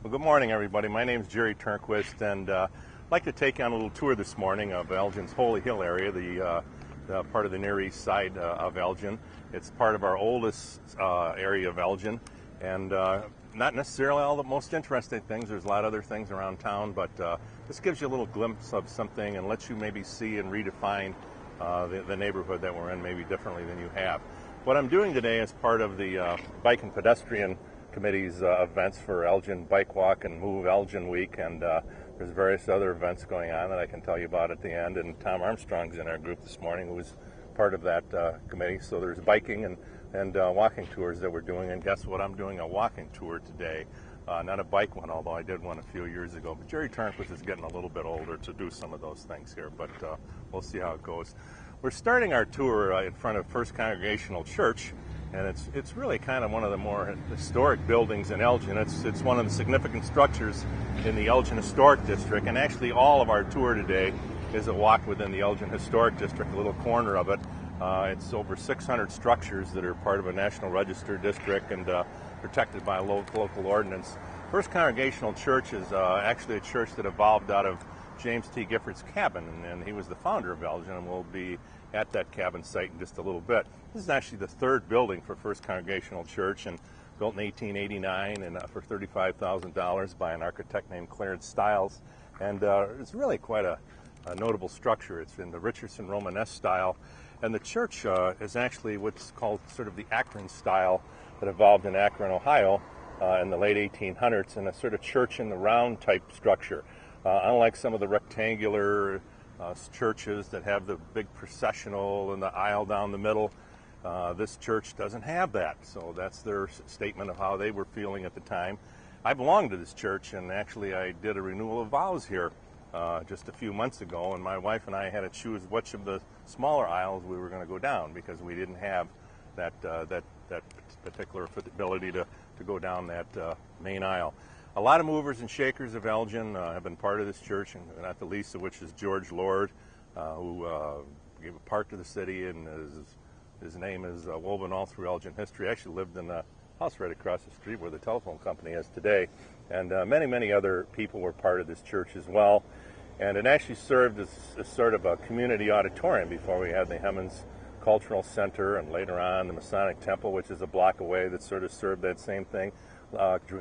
Well, good morning, everybody. My name is Jerry Turnquist, and I'd like to take you on a little tour this morning of Elgin's Holy Hill area, the part of the Near East side of Elgin. It's part of our oldest area of Elgin, and not necessarily all the most interesting things. There's a lot of other things around town, but this gives you a little glimpse of something and lets you maybe see and redefine the neighborhood that we're in maybe differently than you have. What I'm doing today is part of the Bike and Pedestrian Committee's events for Elgin Bike Walk and Move Elgin Week, and there's various other events going on that I can tell you about at the end. And Tom Armstrong's in our group this morning, who was part of that committee. So there's biking and walking tours that we're doing. And guess what? I'm doing a walking tour today, not a bike one, although I did one a few years ago. But Jerry Turnquist is getting a little bit older to do some of those things here, but we'll see how it goes. We're starting our tour in front of First Congregational Church. And it's really kind of one of the more historic buildings in Elgin. It's one of the significant structures in the Elgin Historic District, and actually all of our tour today is a walk within the Elgin Historic District, a little corner of it. It's over 600 structures that are part of a National Register district and protected by a local ordinance. First Congregational Church is actually a church that evolved out of James T. Gifford's cabin, and he was the founder of Elgin, and we'll be at that cabin site in just a little bit. This is actually the third building for First Congregational Church, and built in 1889 and for $35,000 by an architect named Clarence Stiles. And it's really quite a notable structure. It's in the Richardson Romanesque style, and the church is actually what's called sort of the Akron style that evolved in Akron, Ohio in the late 1800s, and a sort of church in the round type structure. Unlike some of the rectangular churches that have the big processional and the aisle down the middle, this church doesn't have that. So that's their statement of how they were feeling at the time. I belong to this church, and actually I did a renewal of vows here just a few months ago, and my wife and I had to choose which of the smaller aisles we were going to go down because we didn't have that particular ability to go down that main aisle. A lot of movers and shakers of Elgin have been part of this church, and not the least of which is George Lord, who gave a park to the city, and his name is woven all through Elgin history. Actually lived in a house right across the street where the telephone company is today. And many other people were part of this church as well. And it actually served as sort of a community auditorium before we had the Hemmons Cultural Center, and later on the Masonic Temple, which is a block away, that sort of served that same thing.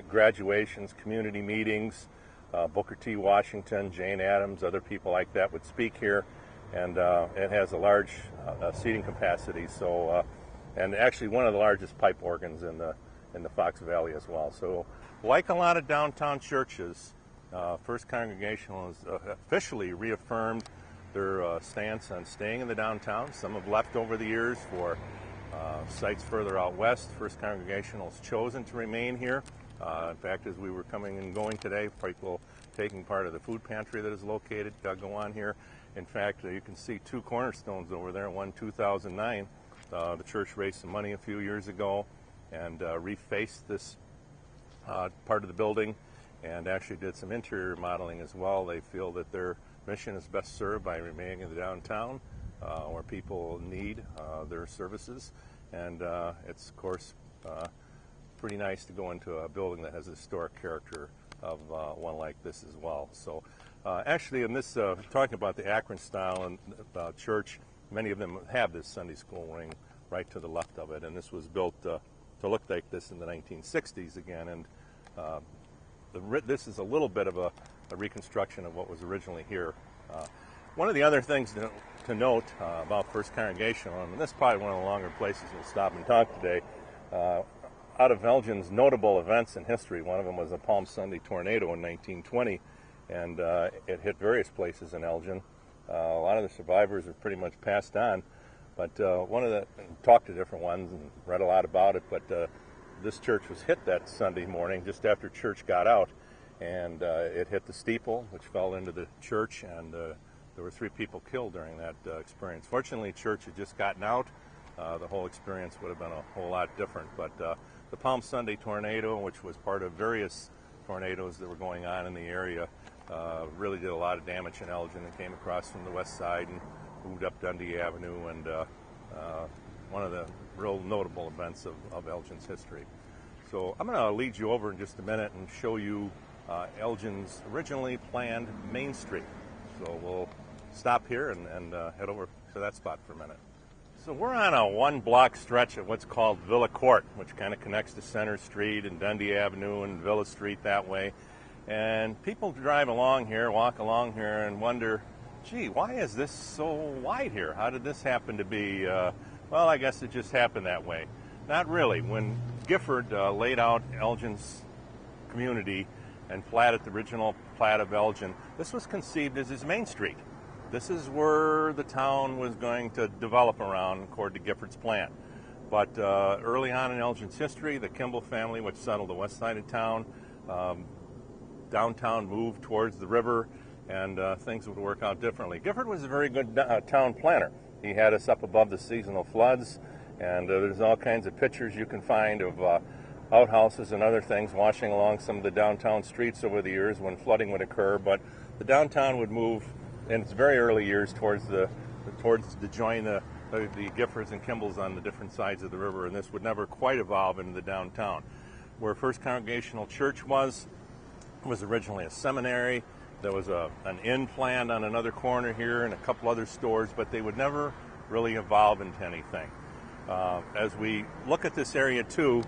Graduations, community meetings, Booker T. Washington, Jane Addams, other people like that would speak here, and it has a large seating capacity. So, and actually one of the largest pipe organs in the Fox Valley as well. So, like a lot of downtown churches, First Congregational has officially reaffirmed their stance on staying in the downtown. Some have left over the years for sites further out west. First Congregational has chosen to remain here. In fact, as we were coming and going today, people taking part of the food pantry that is located go on here. In fact, you can see two cornerstones over there. One, 2009. The church raised some money a few years ago and refaced this part of the building, and actually did some interior modeling as well. They feel that their mission is best served by remaining in the downtown, where people need their services. And it's, of course, pretty nice to go into a building that has a historic character of one like this as well. So actually in this, talking about the Akron style and church, many of them have this Sunday school wing right to the left of it. And this was built to look like this in the 1960s again. And this is a little bit of a reconstruction of what was originally here. One of the other things to note about First Congregational, and this is probably one of the longer places we'll stop and talk today, out of Elgin's notable events in history, one of them was a Palm Sunday tornado in 1920, and it hit various places in Elgin. A lot of the survivors are pretty much passed on, but talked to different ones and read a lot about it, but this church was hit that Sunday morning just after church got out, and it hit the steeple, which fell into the church, and there were 3 people killed during that experience. Fortunately, church had just gotten out. The whole experience would have been a whole lot different. But the Palm Sunday tornado, which was part of various tornadoes that were going on in the area, really did a lot of damage in Elgin, and came across from the west side and moved up Dundee Avenue, and one of the real notable events of Elgin's history. So I'm going to lead you over in just a minute and show you Elgin's originally planned Main Street. So we'll stop here and head over to that spot for a minute. So we're on a one-block stretch of what's called Villa Court, which kind of connects to Center Street and Dundee Avenue and Villa Street that way. And people drive along here, walk along here, and wonder, gee, why is this so wide here? How did this happen to be? Well, I guess it just happened that way. Not really. When Gifford laid out Elgin's community and platted the original plat of Elgin, this was conceived as his Main Street. This is where the town was going to develop around, according to Gifford's plan. But early on in Elgin's history, the Kimball family, which settled the west side of town, downtown moved towards the river, and things would work out differently. Gifford was a very good town planner. He had us up above the seasonal floods, and there's all kinds of pictures you can find of outhouses and other things washing along some of the downtown streets over the years when flooding would occur. But the downtown would move in its very early years towards to join the Giffords and Kimballs on the different sides of the river, and this would never quite evolve into the downtown. Where First Congregational Church was originally a seminary. There was an inn planned on another corner here and a couple other stores, but they would never really evolve into anything. As we look at this area too,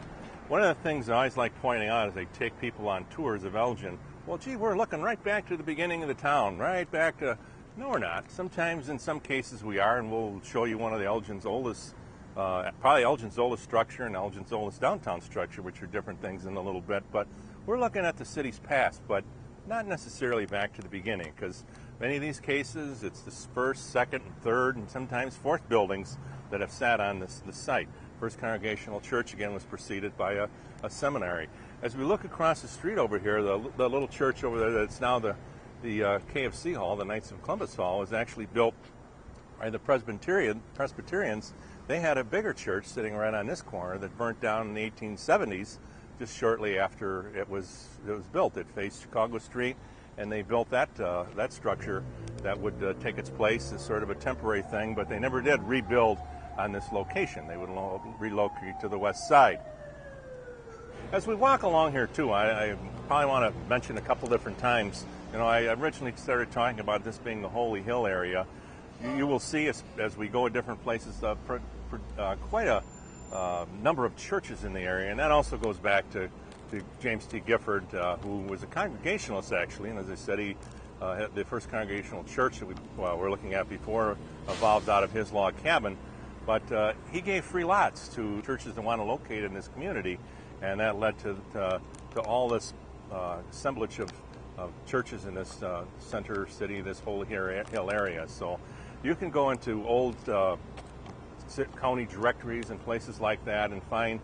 one of the things I always like pointing out as they take people on tours of Elgin, well, gee, we're looking right back to the beginning of the town, right back to, no, we're not. Sometimes, in some cases, we are, and we'll show you one of the Elgin's oldest, probably Elgin's oldest structure and Elgin's oldest downtown structure, which are different things in a little bit. But we're looking at the city's past, but not necessarily back to the beginning, because many of these cases, it's the first, second, and third, and sometimes fourth buildings that have sat on this site. First Congregational Church, again, was preceded by a seminary. As we look across the street over here, the little church over there that's now the KFC Hall, the Knights of Columbus Hall, was actually built by the Presbyterians. They had a bigger church sitting right on this corner that burnt down in the 1870s, just shortly after it was built. It faced Chicago Street, and they built that structure that would take its place as sort of a temporary thing, but they never did rebuild on this location. They would relocate to the west side. As we walk along here too, I probably want to mention a couple different times. You know, I originally started talking about this being the Holy Hill area. You will see as we go to different places quite a number of churches in the area, and that also goes back to James T. Gifford, who was a Congregationalist actually, and as I said, he had the First Congregational Church that we're looking at before evolved out of his log cabin, but he gave free lots to churches that want to locate in this community, and that led to all this assemblage of churches in this center city, this Holy Hill area. So you can go into old county directories and places like that and find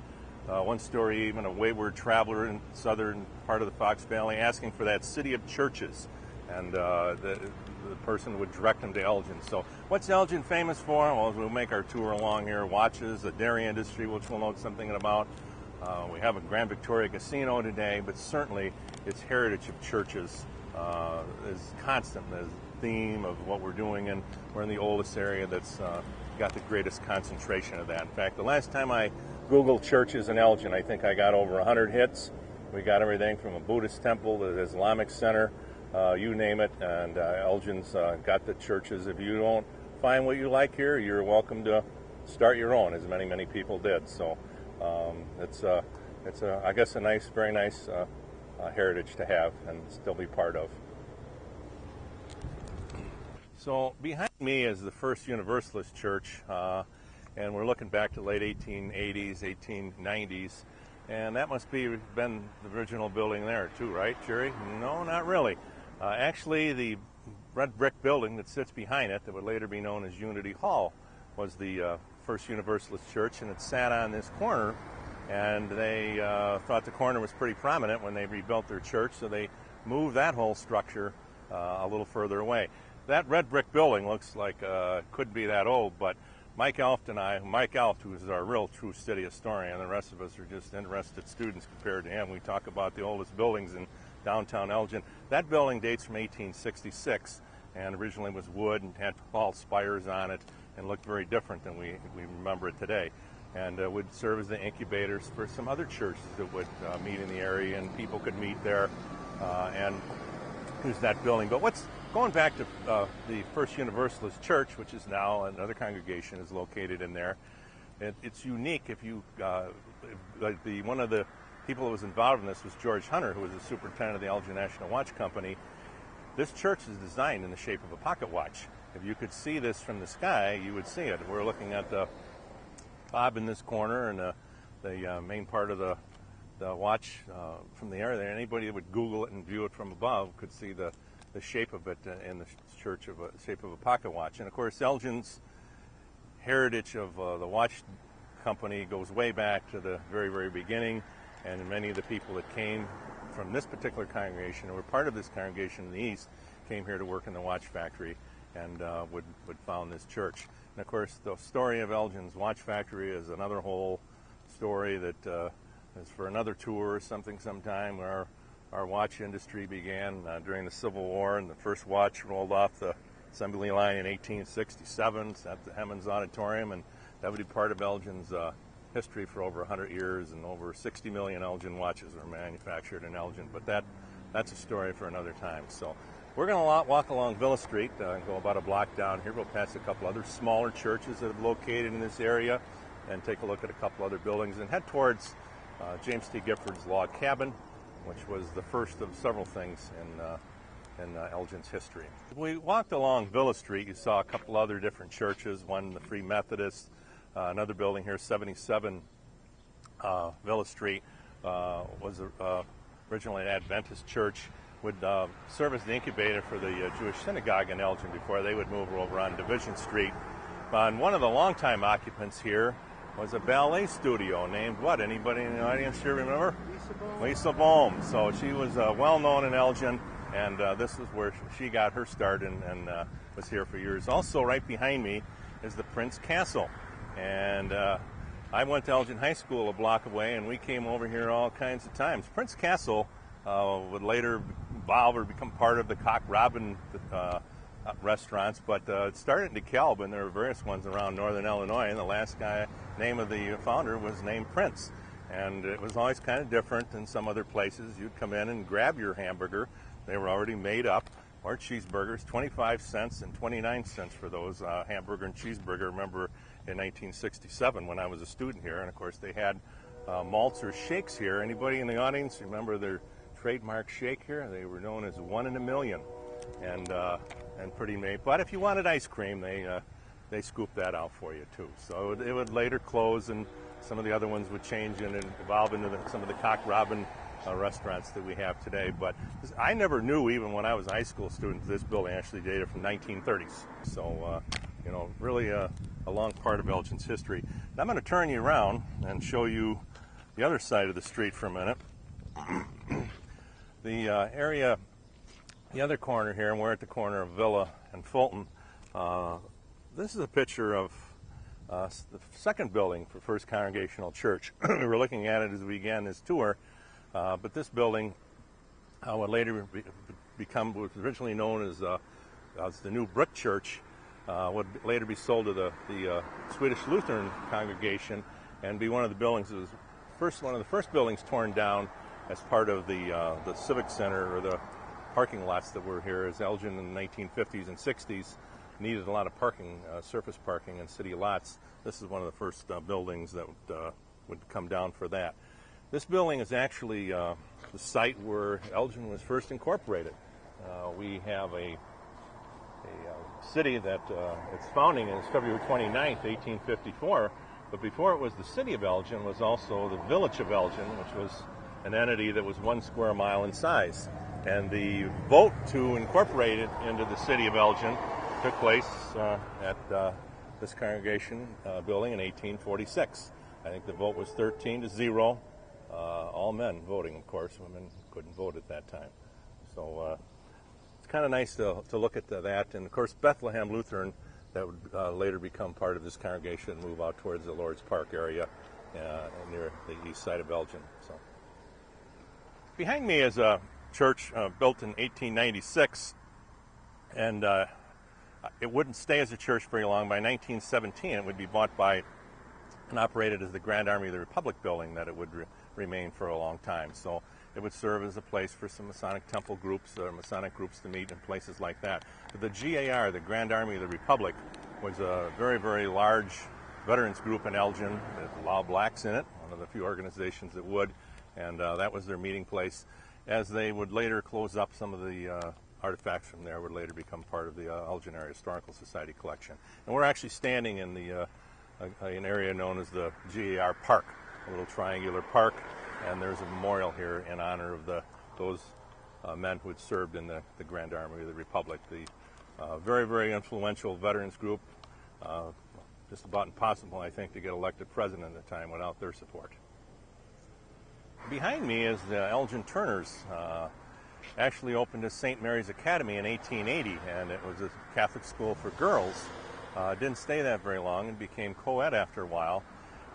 one story, even a wayward traveler in the southern part of the Fox Valley asking for that city of churches, and the person would direct them to Elgin. So what's Elgin famous for? Well, as we'll make our tour along here, watches, the dairy industry, which we'll know something about. We have a Grand Victoria Casino today, but certainly its heritage of churches is constant, the theme of what we're doing, and we're in the oldest area that's got the greatest concentration of that. In fact, the last time I Googled churches in Elgin, I think I got over 100 hits. We got everything from a Buddhist temple to the Islamic center, you name it, and Elgin's got the churches. If you don't find what you like here, you're welcome to start your own, as many people did. So it's I guess a nice, very nice heritage to have and still be part of. So behind me is the First Universalist Church, and we're looking back to late 1880s, 1890s, and that must be been the original building there too, right, Jerry? No, not really. Actually, the red brick building that sits behind it, that would later be known as Unity Hall, was the First Universalist Church, and it sat on this corner, and they thought the corner was pretty prominent when they rebuilt their church, so they moved that whole structure a little further away. That red brick building looks like could be that old, but Mike Elft, who is our real true city historian, the rest of us are just interested students compared to him. We talk about the oldest buildings in downtown Elgin. That building dates from 1866 and originally was wood and had tall spires on it and looked very different than we remember it today, and would serve as the incubators for some other churches that would meet in the area, and people could meet there. and use that building. But what's going back to the First Universalist Church, which is now another congregation is located in there. It's unique. If you one of the people who was involved in this was George Hunter, who was the superintendent of the Elgin National Watch Company. This church is designed in the shape of a pocket watch. If you could see this from the sky, you would see it. We're looking at the fob in this corner and the main part of the watch from the air there. Anybody that would Google it and view it from above could see the shape of it in the church of shape of a pocket watch. And of course, Elgin's heritage of the watch company goes way back to the very, very beginning. And many of the people that came from this particular congregation, or were part of this congregation in the East, came here to work in the watch factory and would found this church. And of course, the story of Elgin's watch factory is another whole story that is for another tour or something sometime, where our watch industry began during the Civil War, and the first watch rolled off the assembly line in 1867 at the Hemmons Auditorium, and that would be part of Elgin's history for over 100 years, and over 60 million Elgin watches were manufactured in Elgin. But that's a story for another time. So we're going to walk along Villa Street and go about a block down here. We'll pass a couple other smaller churches that are located in this area and take a look at a couple other buildings and head towards James T. Gifford's log cabin, which was the first of several things in Elgin's history. If we walked along Villa Street, you saw a couple other different churches, one the Free Methodist, another building here, 77 Villa Street, was originally an Adventist church, would serve as the incubator for the Jewish synagogue in Elgin before they would move over on Division Street. And one of the longtime occupants here was a ballet studio named what? Anybody in the audience here remember? Lisa Bohm. So she was well known in Elgin, and this is where she got her start and was here for years. Also right behind me is the Prince Castle. And I went to Elgin High School a block away, and we came over here all kinds of times. Prince Castle would later evolve or become part of the Cock Robin restaurants, but it started in DeKalb, and there were various ones around northern Illinois, and the last guy, name of the founder, was named Prince. And it was always kind of different than some other places. You'd come in and grab your hamburger. They were already made up, or cheeseburgers, 25 cents and 29 cents for those hamburger and cheeseburger. Remember in 1967 when I was a student here, and of course they had malts or shakes here. Anybody in the audience remember their trademark shake here? They were known as 1 in a million, and pretty made. But if you wanted ice cream, they scooped that out for you too. So it would later close, and some of the other ones would change and evolve into some of the Cock Robin restaurants that we have today. But I never knew, even when I was a high school student, this building actually dated from 1930s. So, really a long part of Elgin's history. Now I'm going to turn you around and show you the other side of the street for a minute. The area, the other corner here, and we're at the corner of Villa and Fulton. This is a picture of the second building for First Congregational Church. We were looking at it as we began this tour, but this building would later become what was originally known as the New Brick Church, would later be sold to the Swedish Lutheran congregation and be one of the buildings. It was one of the first buildings torn down as part of the Civic Center, or the parking lots that were here, as Elgin in the 1950s and 60s needed a lot of parking, surface parking in city lots. This is one of the first buildings that would come down for that. This building is actually the site where Elgin was first incorporated. We have a city that its founding is February 29th, 1854, but before it was the city of Elgin, was also the village of Elgin, which was an entity that was 1 square mile in size. And the vote to incorporate it into the city of Elgin took place at this congregation building in 1846. I think the vote was 13-0. All men voting, of course. Women couldn't vote at that time. So it's kind of nice to look at that. And of course, Bethlehem Lutheran, that would later become part of this congregation and move out towards the Lord's Park area near the east side of Elgin. So behind me is a church built in 1896, and it wouldn't stay as a church very long. By 1917, it would be bought by and operated as the Grand Army of the Republic building, that it would remain for a long time. So it would serve as a place for some Masonic temple groups or Masonic groups to meet in places like that. But the GAR, the Grand Army of the Republic, was a very, very large veterans group in Elgin that allowed blacks in it, one of the few organizations that would, and that was their meeting place. As they would later close up, some of the artifacts from there would later become part of the Elgin Area Historical Society collection. And we're actually standing in the an area known as the GAR Park, a little triangular park, and there's a memorial here in honor of those men who had served in the Grand Army of the Republic. The very, very influential veterans group, just about impossible, I think, to get elected president at the time without their support. Behind me is the Elgin Turners. Actually opened as St. Mary's Academy in 1880, and it was a Catholic school for girls. Didn't stay that very long and became co-ed after a while.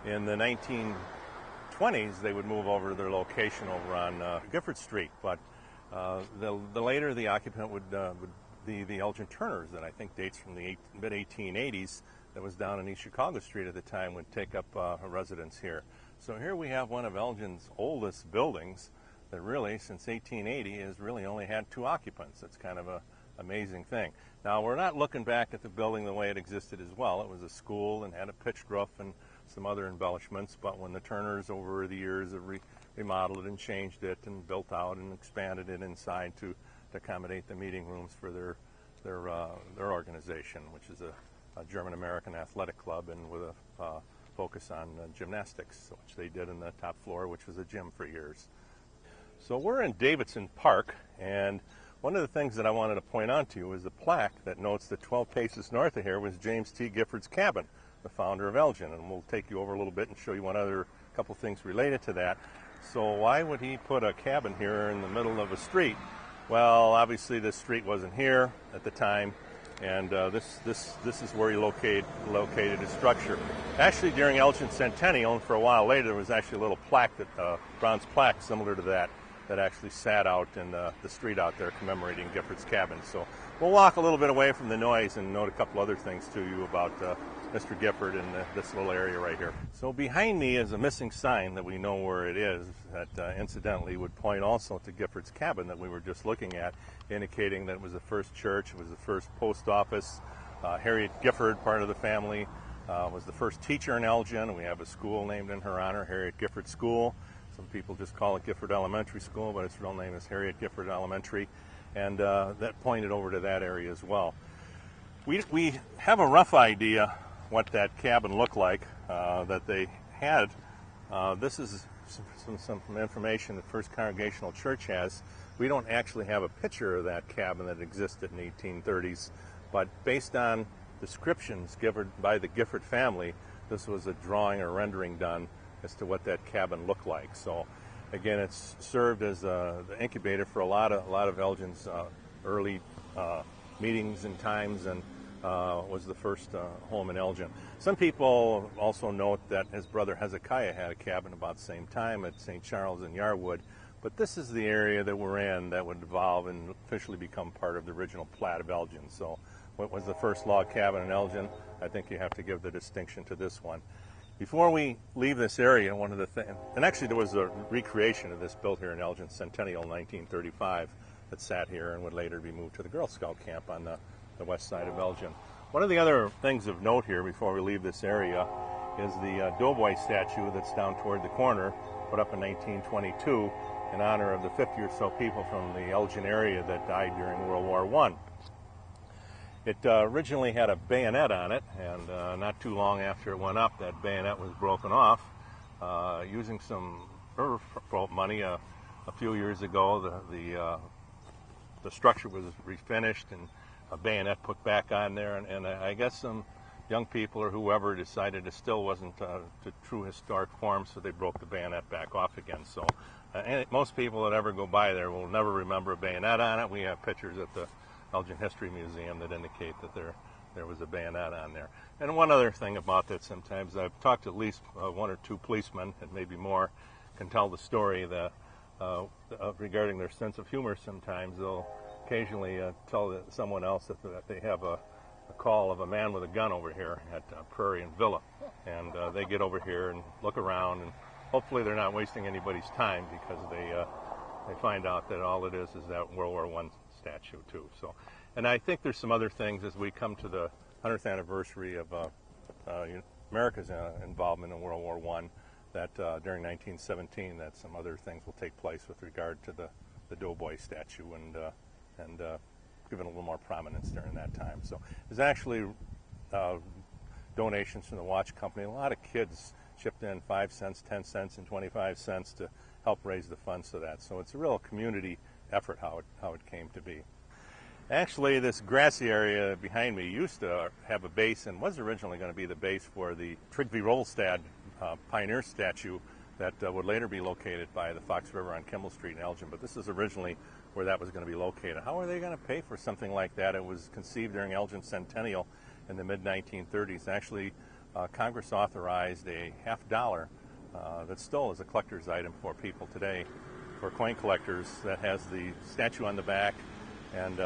In the 1920s, they would move over to their location over on Gifford Street, but the later the occupant would be the Elgin Turners, that I think dates from the mid-1880s, that was down in East Chicago Street at the time, would take up a residence here. So here we have one of Elgin's oldest buildings that really, since 1880, has really only had 2 occupants. That's kind of an amazing thing. Now, we're not looking back at the building the way it existed as well. It was a school and had a pitched roof and some other embellishments, but when the Turners over the years have remodeled it and changed it and built out and expanded it inside to accommodate the meeting rooms for their organization, which is a German-American athletic club, and with a focus on gymnastics, which they did in the top floor, which was a gym for years. So we're in Davidson Park, and one of the things that I wanted to point out to you is the plaque that notes that 12 paces north of here was James T. Gifford's cabin, the founder of Elgin, and we'll take you over a little bit and show you one other couple things related to that. So why would he put a cabin here in the middle of a street? Well, obviously this street wasn't here at the time, and this is where he located his structure. Actually, during Elgin's centennial, and for a while later, there was actually a little plaque, bronze plaque similar to that actually sat out in the street out there commemorating Gifford's cabin. So we'll walk a little bit away from the noise and note a couple other things to you about Mr. Gifford and this little area right here. So behind me is a missing sign that we know where it is, that incidentally would point also to Gifford's cabin that we were just looking at, indicating that it was the first church, it was the first post office. Harriet Gifford, part of the family, was the first teacher in Elgin, and we have a school named in her honor, Harriet Gifford School. Some people just call it Gifford Elementary School, but its real name is Harriet Gifford Elementary, and that pointed over to that area as well. We have a rough idea what that cabin looked like that they had. This is some information that First Congregational Church has. We don't actually have a picture of that cabin that existed in the 1830s, but based on descriptions given by the Gifford family, this was a drawing or rendering done as to what that cabin looked like. So again, it's served as the incubator for a lot of Elgin's early meetings and times, and was the first home in Elgin. Some people also note that his brother Hezekiah had a cabin about the same time at St. Charles and Yarwood, but this is the area that we're in that would evolve and officially become part of the original plat of Elgin. So what was the first log cabin in Elgin? I think you have to give the distinction to this one. Before we leave this area, one of the things, and actually there was a recreation of this built here in Elgin Centennial in 1935 that sat here and would later be moved to the Girl Scout camp on the west side of Elgin. One of the other things of note here before we leave this area is the Doughboy statue that's down toward the corner, put up in 1922 in honor of the 50 or so people from the Elgin area that died during World War I. It originally had a bayonet on it, and not too long after it went up, that bayonet was broken off. Using some money a few years ago, the structure was refinished and a bayonet put back on there, and I guess some young people or whoever decided it still wasn't to true historic form, so they broke the bayonet back off again. So most people that ever go by there will never remember a bayonet on it. We have pictures at the Elgin History Museum that indicate that there was a bayonet on there. And one other thing about that, sometimes I've talked to at least 1 or 2 policemen, and maybe more, can tell the story regarding their sense of humor. Sometimes they'll occasionally tell someone else that they have a call of a man with a gun over here at Prairie and Villa, and they get over here and look around, and hopefully they're not wasting anybody's time, because they find out that all it is that World War I statue too. So, and I think there's some other things as we come to the 100th anniversary of America's involvement in World War I, that during 1917, that some other things will take place with regard to the Doughboy statue and given a little more prominence during that time. So there's actually donations from the watch company. A lot of kids chipped in 5 cents, 10 cents, and 25 cents to help raise the funds for that. So it's a real community effort how it came to be. Actually, this grassy area behind me used to have a base and was originally going to be the base for the Trygve Rolstad pioneer statue that would later be located by the Fox River on Kimball Street in Elgin. But this is originally where that was going to be located. How are they going to pay for something like that? It was conceived during Elgin's centennial in the mid-1930s. Actually, Congress authorized a $50 that still is a collector's item for people today, for coin collectors, that has the statue on the back and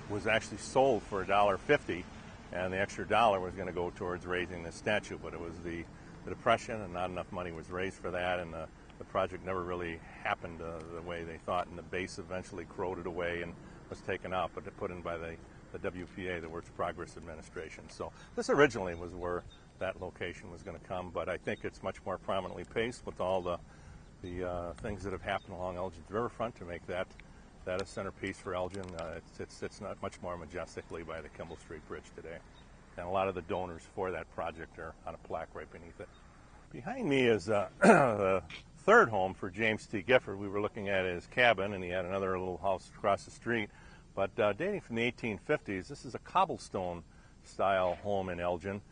was actually sold for $1.50, and the extra dollar was going to go towards raising the statue. But it was the Depression, and not enough money was raised for that, and the project never really happened the way they thought, and the base eventually corroded away and was taken out, but put in by the WPA, the Works Progress Administration. So this originally was where that location was going to come, but I think it's much more prominently placed with all the things that have happened along Elgin's riverfront to make that a centerpiece for Elgin. It sits not much more majestically by the Kimball Street Bridge today. And a lot of the donors for that project are on a plaque right beneath it. Behind me is the third home for James T. Gifford. We were looking at his cabin, and he had another little house across the street. But dating from the 1850s, this is a cobblestone-style home in Elgin.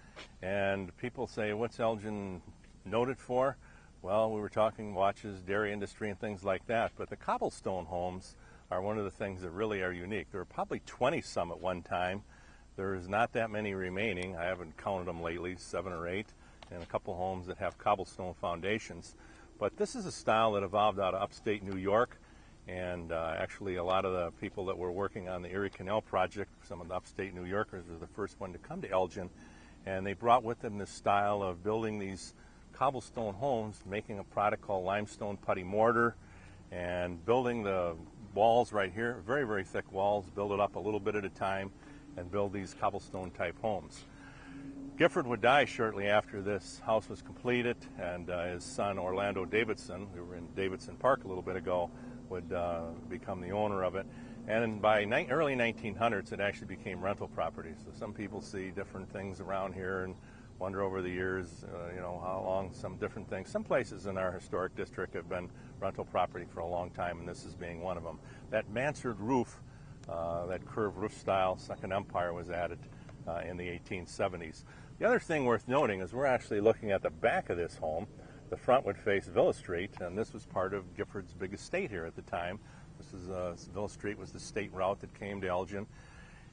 And people say, what's Elgin noted for? Well, we were talking watches, dairy industry, and things like that. But the cobblestone homes are one of the things that really are unique. There were probably 20 some at one time. There's not that many remaining. I haven't counted them lately, 7 or 8, and a couple homes that have cobblestone foundations. But this is a style that evolved out of upstate New York, and actually a lot of the people that were working on the Erie Canal project, some of the upstate New Yorkers, were the first one to come to Elgin, and they brought with them this style of building these cobblestone homes, making a product called limestone putty mortar, and building the walls right here, very, very thick walls, build it up a little bit at a time, and build these cobblestone type homes. Gifford would die shortly after this house was completed, and his son Orlando Davidson, we were in Davidson Park a little bit ago, would become the owner of it. And by early 1900s, it actually became rental property. So some people see different things around here and wonder over the years, how long some different things. Some places in our historic district have been rental property for a long time, and this is being one of them. That mansard roof, that curved roof style, Second Empire, was added in the 1870s. The other thing worth noting is we're actually looking at the back of this home. The front would face Villa Street, and this was part of Gifford's big estate here at the time. Villa Street was the state route that came to Elgin,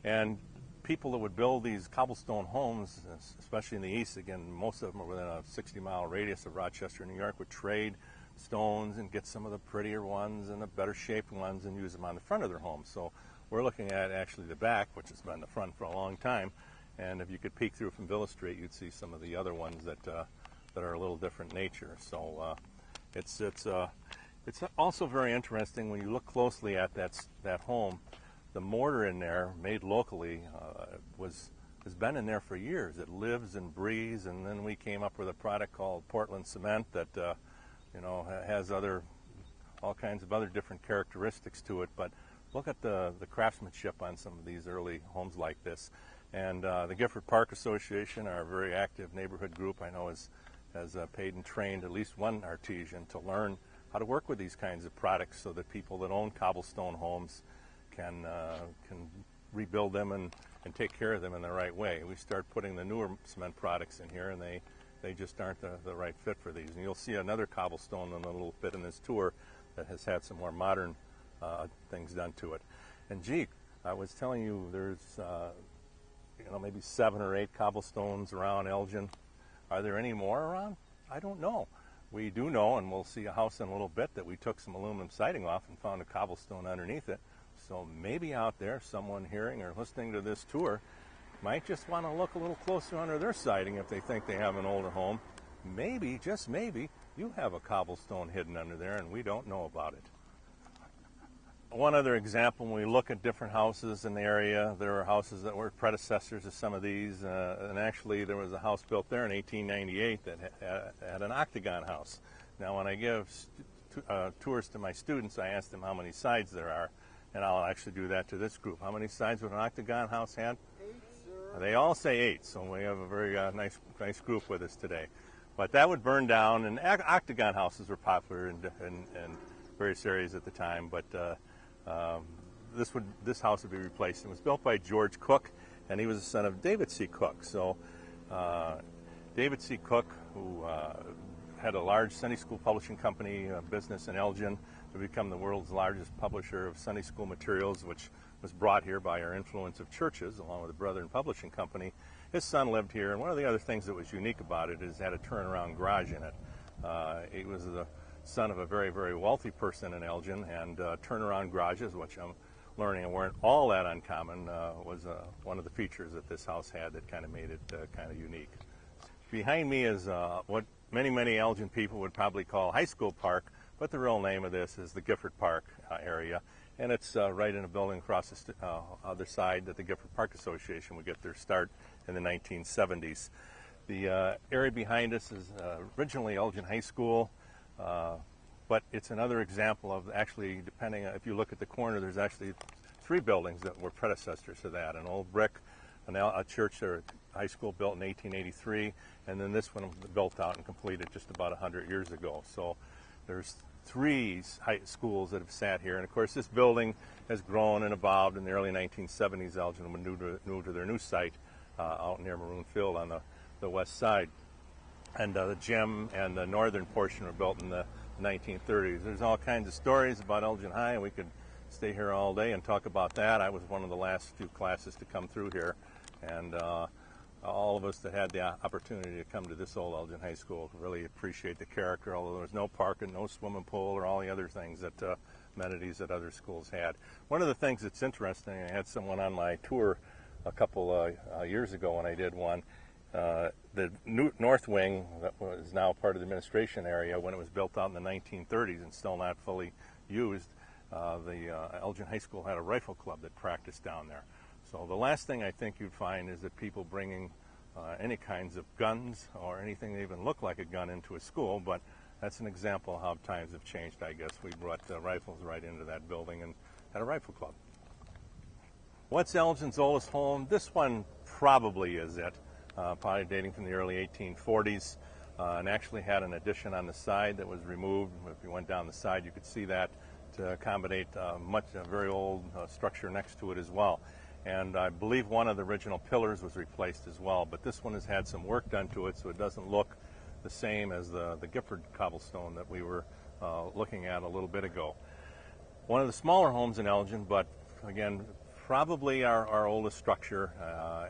and people that would build these cobblestone homes, especially in the east, again, most of them are within a 60-mile radius of Rochester, New York, would trade stones and get some of the prettier ones and the better shaped ones and use them on the front of their homes. So we're looking at actually the back, which has been the front for a long time, and if you could peek through from Villa Street, you'd see some of the other ones that are a little different nature. So it's also very interesting when you look closely at that home. The mortar in there, made locally, has been in there for years. It lives and breathes, and then we came up with a product called Portland cement that has all kinds of other different characteristics to it. But look at the craftsmanship on some of these early homes like this. And the Gifford Park Association, our very active neighborhood group, I know has paid and trained at least one artisan to learn how to work with these kinds of products so that people that own cobblestone homes can rebuild them and take care of them in the right way. We start putting the newer cement products in here, and they just aren't the right fit for these. And you'll see another cobblestone in a little bit in this tour that has had some more modern things done to it. And gee, I was telling you there's maybe 7 or 8 cobblestones around Elgin. Are there any more around? I don't know. We do know, and we'll see a house in a little bit, that we took some aluminum siding off and found a cobblestone underneath it. So maybe out there, someone hearing or listening to this tour might just want to look a little closer under their siding if they think they have an older home. Maybe, just maybe, you have a cobblestone hidden under there and we don't know about it. one other example, when we look at different houses in the area, there are houses that were predecessors of some of these, and actually there was a house built there in 1898 that had an octagon house. Now when I give tours to my students, I ask them how many sides there are, and I'll actually do that to this group. How many sides would an octagon house have? 8, sir. They all say 8, so we have a very nice group with us today. But that would burn down, and octagon houses were popular in various areas at the time. But this house would be replaced. It was built by George Cook, and he was the son of David C. Cook. So David C. Cook, who had a large Sunday school publishing company business in Elgin, to become the world's largest publisher of Sunday school materials, which was brought here by our influence of churches, along with a Brethren Publishing Company. His son lived here, and one of the other things that was unique about it is it had a turnaround garage in it. He was the son of a very, very wealthy person in Elgin, and turnaround garages, which I'm learning weren't all that uncommon, was one of the features that this house had that kind of made it kind of unique. Behind me is what many Elgin people would probably call High School Park, but the real name of this is the Gifford Park area. And it's right in a building across the other side that the Gifford Park Association would get their start in the 1970s. The area behind us is originally Elgin High School, but it's another example of actually, depending, if you look at the corner, there's actually 3 buildings that were predecessors to that. An old brick, a church or high school built in 1883, and then this one was built out and completed just about 100 years ago. So there's 3 high schools that have sat here, and of course this building has grown and evolved. In the early 1970s, Elgin moved to their new site out near Maroon Field on the west side, and the gym and the northern portion were built in the 1930s. There's all kinds of stories about Elgin High, and we could stay here all day and talk about that. I was one of the last few classes to come through here, and all of us that had the opportunity to come to this old Elgin High School really appreciate the character, although there was no parking, no swimming pool, or all the other things that amenities that other schools had. One of the things that's interesting, I had someone on my tour a couple years ago when I did one. The north wing that was now part of the administration area, when it was built out in the 1930s and still not fully used, the Elgin High School had a rifle club that practiced down there. So the last thing I think you'd find is that people bringing any kinds of guns or anything that even look like a gun into a school, but that's an example of how times have changed, I guess. We brought rifles right into that building and had a rifle club. What's Elgin's oldest home? This one probably is it, probably dating from the early 1840s, and actually had an addition on the side that was removed. If you went down the side, you could see that to accommodate a very old structure next to it as well. And I believe one of the original pillars was replaced as well, but this one has had some work done to it, so it doesn't look the same as the Gifford cobblestone that we were looking at a little bit ago. One of the smaller homes in Elgin, but again, probably our oldest structure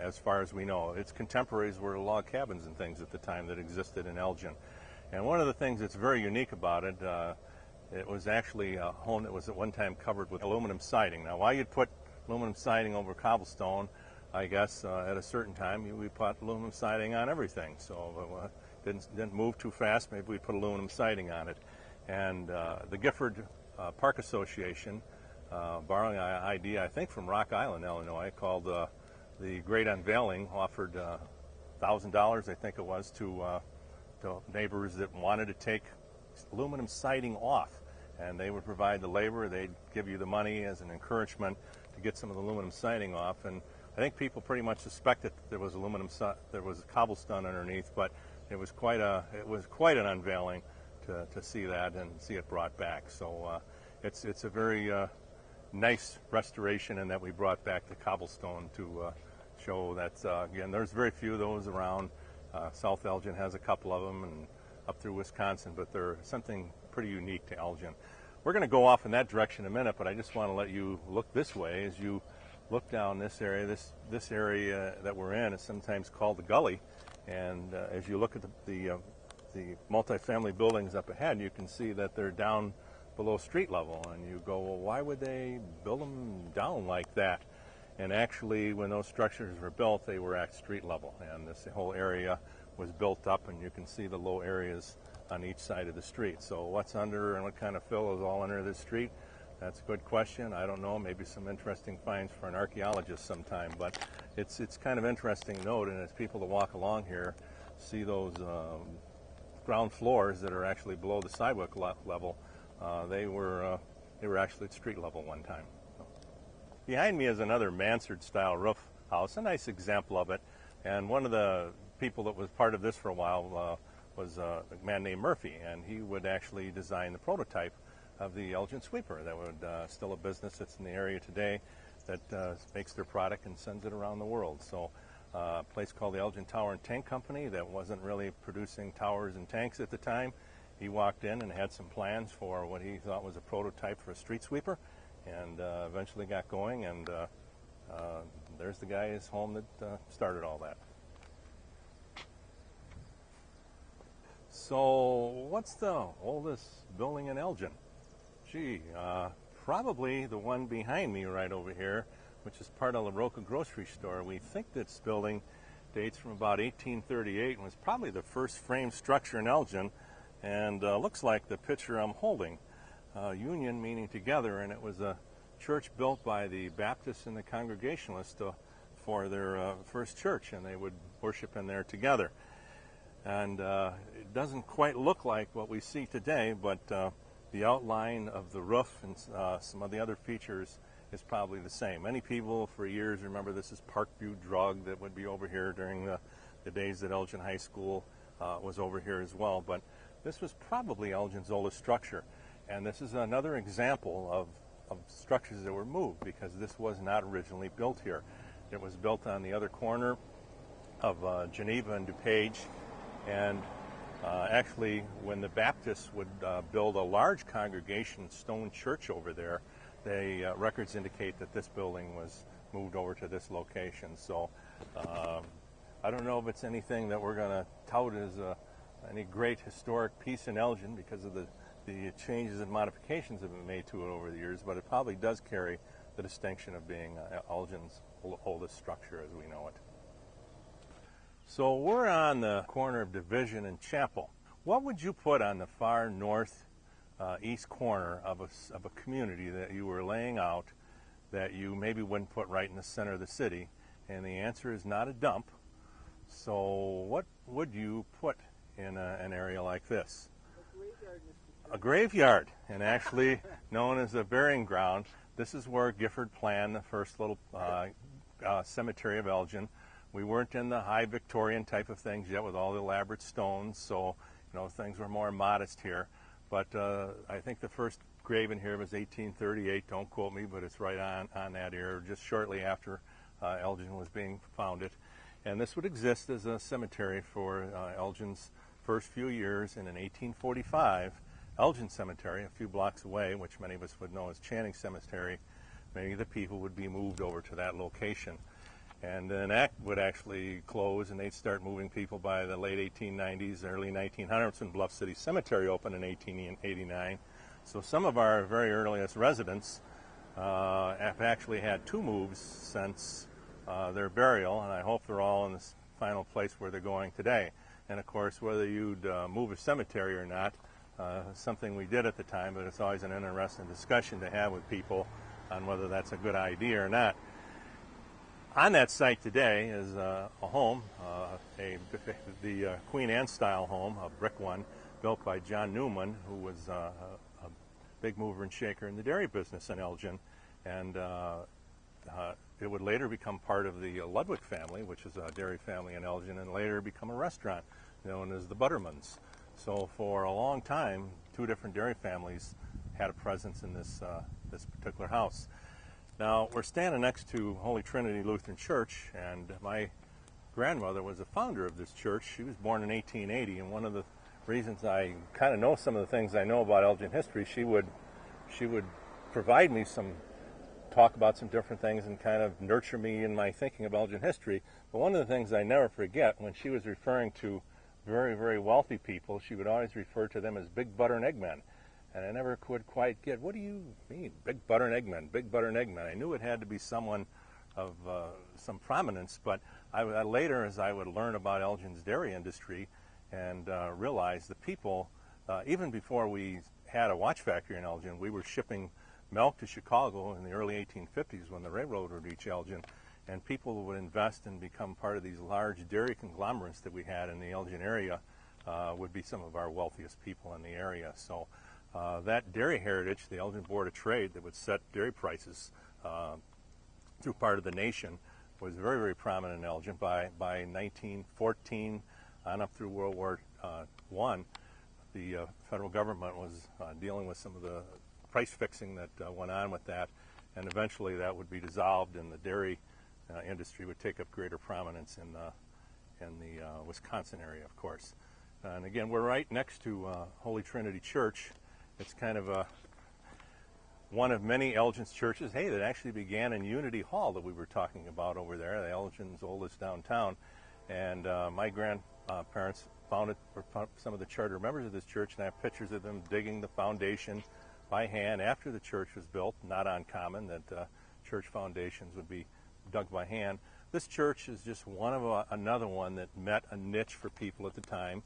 as far as we know. Its contemporaries were log cabins and things at the time that existed in Elgin. And one of the things that's very unique about it, it was actually a home that was at one time covered with aluminum siding. Now, why you'd put aluminum siding over cobblestone, I guess at a certain time we put aluminum siding on everything. So didn't move too fast, maybe we put aluminum siding on it. And the Gifford Park Association, borrowing an idea I think from Rock Island, Illinois, called the Great Unveiling, offered $1,000, I think it was, to neighbors that wanted to take aluminum siding off. And they would provide the labor, they'd give you the money as an encouragement to get some of the aluminum siding off. And I think people pretty much suspected there was there was cobblestone underneath, but it was quite an unveiling to see that and see it brought back. So it's a very nice restoration, in that we brought back the cobblestone to show that again, there's very few of those around. South Elgin has a couple of them, and up through Wisconsin, but they're something pretty unique to Elgin. We're going to go off in that direction in a minute, but I just want to let you look this way. As you look down this area, this area that we're in is sometimes called the gully, and as you look at the multifamily buildings up ahead, you can see that they're down below street level, and you go, well, why would they build them down like that? And actually, when those structures were built, they were at street level, and this whole area was built up, and you can see the low areas on each side of the street. So what's under and what kind of fill is all under this street? That's a good question. I don't know. Maybe some interesting finds for an archaeologist sometime. But it's kind of interesting to note, and as people that walk along here see those ground floors that are actually below the sidewalk level, they were actually at street level one time. Behind me is another mansard-style roof house, a nice example of it. And one of the people that was part of this for a while was a man named Murphy, and he would actually design the prototype of the Elgin sweeper that would still a business that's in the area today that makes their product and sends it around the world. So a place called the Elgin Tower and Tank Company that wasn't really producing towers and tanks at the time. He walked in and had some plans for what he thought was a prototype for a street sweeper, and eventually got going, and there's the guy's home that started all that. So what's the oldest building in Elgin? Gee, probably the one behind me right over here, which is part of the Roca grocery store. We think this building dates from about 1838 and was probably the first frame structure in Elgin, and looks like the picture I'm holding. Union meaning together, and it was a church built by the Baptists and the Congregationalists for their first church, and they would worship in there together. And it doesn't quite look like what we see today, but the outline of the roof and some of the other features is probably the same. Many people for years remember this as Parkview Drug that would be over here during the days that Elgin High School was over here as well, but this was probably Elgin's oldest structure. And this is another example of structures that were moved, because this was not originally built here. It was built on the other corner of Geneva and DuPage, and actually when the Baptists would build a large congregation stone church over there, the records indicate that this building was moved over to this location. So I don't know if it's anything that we're going to tout as any great historic piece in Elgin, because of the changes and modifications that have been made to it over the years, but it probably does carry the distinction of being Elgin's oldest structure as we know it. So we're on the corner of Division and Chapel. What would you put on the far north east corner of a community that you were laying out that you maybe wouldn't put right in the center of the city? And the answer is not a dump. So what would you put in an area like this? A graveyard, and actually known as a burying ground. This is where Gifford planned the first little cemetery of Elgin. We weren't in the high Victorian type of things yet with all the elaborate stones, so things were more modest here. But I think the first grave in here was 1838, don't quote me, but it's right on that year, just shortly after Elgin was being founded. And this would exist as a cemetery for Elgin's first few years, and in 1845, Elgin Cemetery, a few blocks away, which many of us would know as Channing Cemetery, many of the people would be moved over to that location. And then that would actually close, and they'd start moving people by the late 1890s, early 1900s, when Bluff City Cemetery opened in 1889. So some of our very earliest residents have actually had two moves since their burial, and I hope they're all in this final place where they're going today. And of course, whether you'd move a cemetery or not, something we did at the time, but it's always an interesting discussion to have with people on whether that's a good idea or not. On that site today is a home, the Queen Anne style home, a brick one, built by John Newman, who was a big mover and shaker in the dairy business in Elgin, and it would later become part of the Ludwig family, which is a dairy family in Elgin, and later become a restaurant known as the Buttermans. So for a long time, two different dairy families had a presence in this particular house. Now, we're standing next to Holy Trinity Lutheran Church, and my grandmother was a founder of this church. She was born in 1880, and one of the reasons I kind of know some of the things I know about Elgin history, she would provide me some talk about some different things and kind of nurture me in my thinking of Elgin history. But one of the things I never forget, when she was referring to very, very wealthy people, she would always refer to them as big butter and egg men. And I never could quite get, what do you mean, big butter and egg men, big butter and egg men? I knew it had to be someone of some prominence, but later, as I would learn about Elgin's dairy industry and realize the people, even before we had a watch factory in Elgin, we were shipping milk to Chicago in the early 1850s when the railroad would reach Elgin, and people would invest and become part of these large dairy conglomerates that we had in the Elgin area would be some of our wealthiest people in the area. So that dairy heritage, the Elgin Board of Trade that would set dairy prices through part of the nation, was very, very prominent in Elgin. By 1914 on up through World War I, the federal government was dealing with some of the price fixing that went on with that, and eventually that would be dissolved, and the dairy industry would take up greater prominence in the Wisconsin area, of course. And again, we're right next to Holy Trinity Church. It's kind of one of many Elgin's churches, that actually began in Unity Hall that we were talking about over there, the Elgin's oldest downtown. And my grandparents founded some of the charter members of this church, and I have pictures of them digging the foundation by hand after the church was built. Not uncommon that church foundations would be dug by hand. This church is just one of another one that met a niche for people at the time.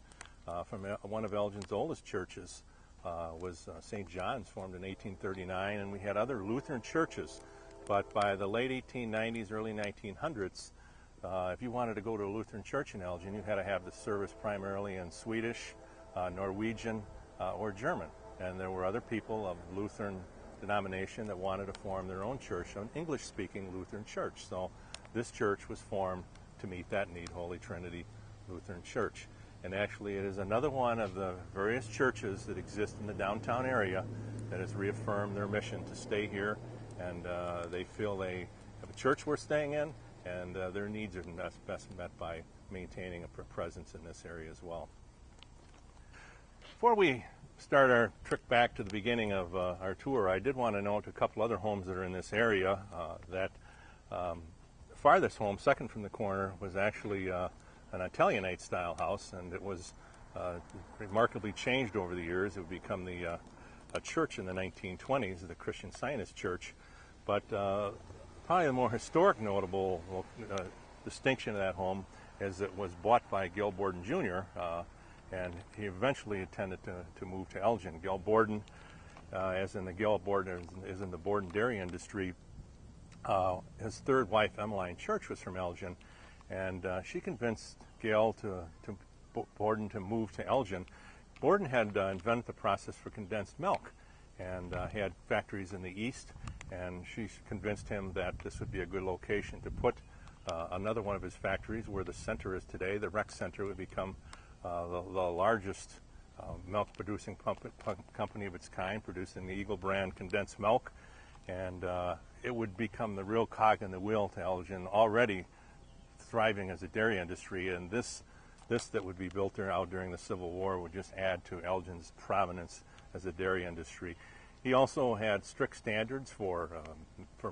From one of Elgin's oldest churches was St. John's, formed in 1839, and we had other Lutheran churches. But by the late 1890s, early 1900s, if you wanted to go to a Lutheran church in Elgin, you had to have the service primarily in Swedish, Norwegian, or German. And there were other people of Lutheran denomination that wanted to form their own church, an English-speaking Lutheran church. So this church was formed to meet that need, Holy Trinity Lutheran Church. And actually it is another one of the various churches that exist in the downtown area that has reaffirmed their mission to stay here, and they feel they have a church worth staying in, and their needs are best met by maintaining a presence in this area as well. Before we start our trip back to the beginning of our tour, I did want to note a couple other homes that are in this area. That farthest home, second from the corner, was actually an Italianate style house, and it was remarkably changed over the years. It would become a church in the 1920s, the Christian Scientist Church. But probably the more historic notable distinction of that home is it was bought by Gil Borden Jr., and he eventually intended to move to Elgin. Gil Borden, as in the Gil Borden is in the Borden dairy industry, his third wife, Emmeline Church, was from Elgin, and she convinced Gil Borden to move to Elgin. Borden had invented the process for condensed milk, and had factories in the east, and she convinced him that this would be a good location to put another one of his factories where the center is today. The rec center would become the largest milk-producing company of its kind, producing the Eagle brand condensed milk, and it would become the real cog in the wheel to Elgin, already thriving as a dairy industry, and this that would be built out during the Civil War would just add to Elgin's prominence as a dairy industry. He also had strict standards for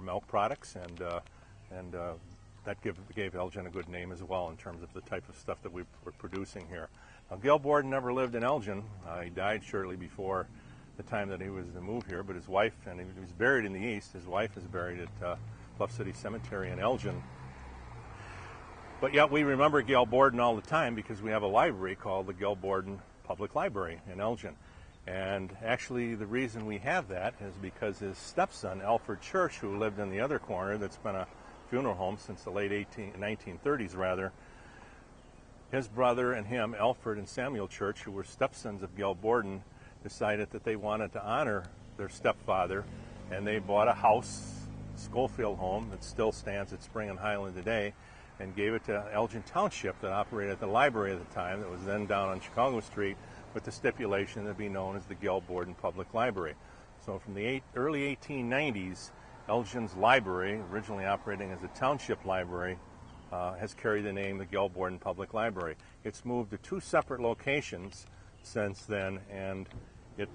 milk products, and that gave Elgin a good name as well in terms of the type of stuff that we were producing here. Now, Gil Borden never lived in Elgin. He died shortly before the time that he was to move here, but his wife, and he was buried in the east, his wife is buried at Bluff City Cemetery in Elgin. But yet we remember Gil Borden all the time because we have a library called the Gil Borden Public Library in Elgin. And actually the reason we have that is because his stepson, Alfred Church, who lived in the other corner, that's been a funeral home since the late 1930s rather, his brother and him, Alfred and Samuel Church, who were stepsons of Gil Borden, decided that they wanted to honor their stepfather, and they bought a house, Schofield home, that still stands at Spring and Highland today, and gave it to Elgin Township that operated the library at the time, that was then down on Chicago Street, with the stipulation that it be known as the Gil Borden Public Library. So from the early 1890s, Elgin's library, originally operating as a township library, has carried the name the Gil Borden Public Library. It's moved to two separate locations since then, and it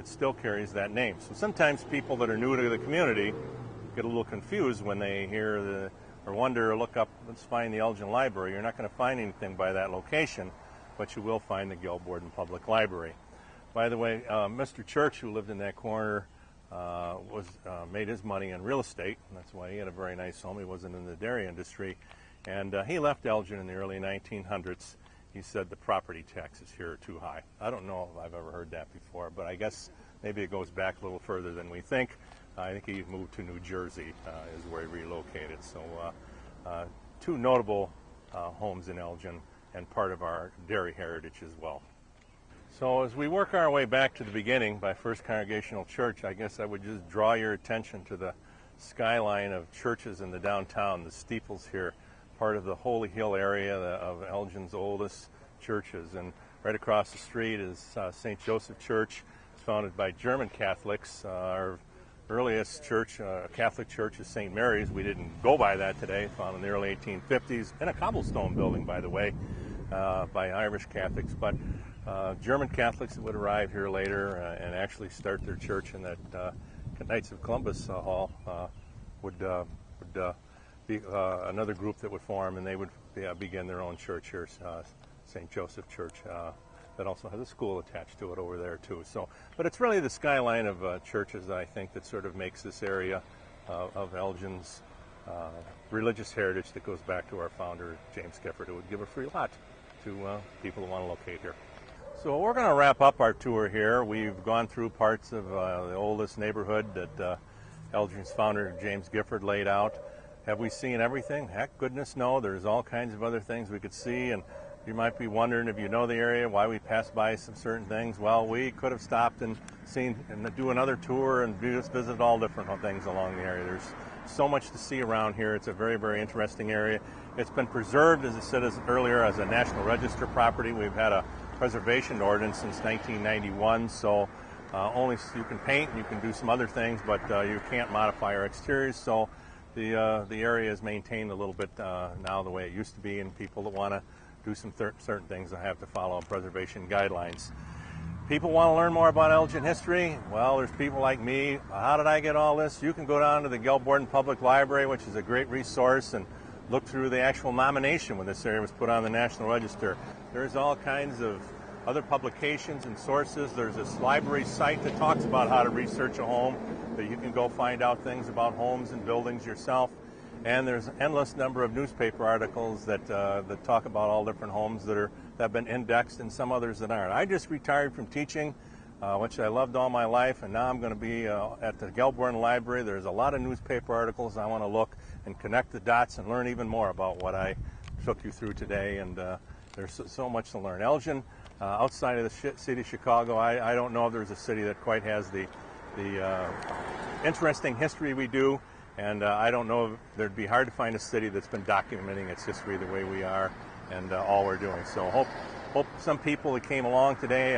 still carries that name. So sometimes people that are new to the community get a little confused when they hear or wonder or look up, let's find the Elgin Library. You're not going to find anything by that location, but you will find the Gil Borden Public Library. By the way, Mr. Church, who lived in that corner, made his money in real estate, and that's why he had a very nice home. He wasn't in the dairy industry, and he left Elgin in the early 1900s. He said the property taxes here are too high. I don't know if I've ever heard that before, but I guess maybe it goes back a little further than we think. I think he moved to New Jersey is where he relocated. So two notable homes in Elgin and part of our dairy heritage as well. So as we work our way back to the beginning by First Congregational Church, I guess I would just draw your attention to the skyline of churches in the downtown, the steeples here, part of the Holy Hill area of Elgin's oldest churches. And right across the street is St. Joseph Church. It's founded by German Catholics. Our earliest church, Catholic church, is St. Mary's. We didn't go by that today, founded in the early 1850s, in a cobblestone building, by the way, by Irish Catholics. But German Catholics would arrive here later and actually start their church in that Knights of Columbus Hall would be another group that would form, and they would begin their own church here, St. Joseph Church, that also has a school attached to it over there too. So, but it's really the skyline of churches, I think, that sort of makes this area of Elgin's religious heritage that goes back to our founder, James Gifford, who would give a free lot to people who want to locate here. So we're going to wrap up our tour here. We've gone through parts of the oldest neighborhood that Elgin's founder, James Gifford, laid out. Have we seen everything? Heck, goodness, no. There's all kinds of other things we could see, and you might be wondering, if you know the area, why we passed by some certain things. Well, we could have stopped and seen and do another tour and just visit all different things along the area. There's so much to see around here. It's a very, very interesting area. It's been preserved, as I said earlier, as a National Register property. We've had a preservation ordinance since 1991, so only you can paint and you can do some other things, but you can't modify our exteriors. So the area is maintained a little bit now the way it used to be, and people that want to do some certain things that have to follow preservation guidelines. People want to learn more about Elgin history. Well, there's people like me. How did I get all this? You can go down to the Gelborden Public Library, which is a great resource, and look through the actual nomination when this area was put on the National Register. There's all kinds of other publications and sources. There's this library site that talks about how to research a home, that you can go find out things about homes and buildings yourself. And there's an endless number of newspaper articles that talk about all different homes that have been indexed, and some others that aren't. I just retired from teaching, which I loved all my life, and now I'm going to be at the Gelborden Library. There's a lot of newspaper articles. I want to look and connect the dots and learn even more about what I took you through today, and there's so much to learn. Elgin, outside of the city of Chicago, I don't know if there's a city that quite has the interesting history we do. And I don't know, if there'd be hard to find a city that's been documenting its history the way we are and all we're doing. So hope some people that came along today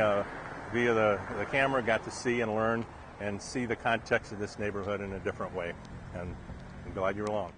via the camera got to see and learn and see the context of this neighborhood in a different way. And I'm glad you're along.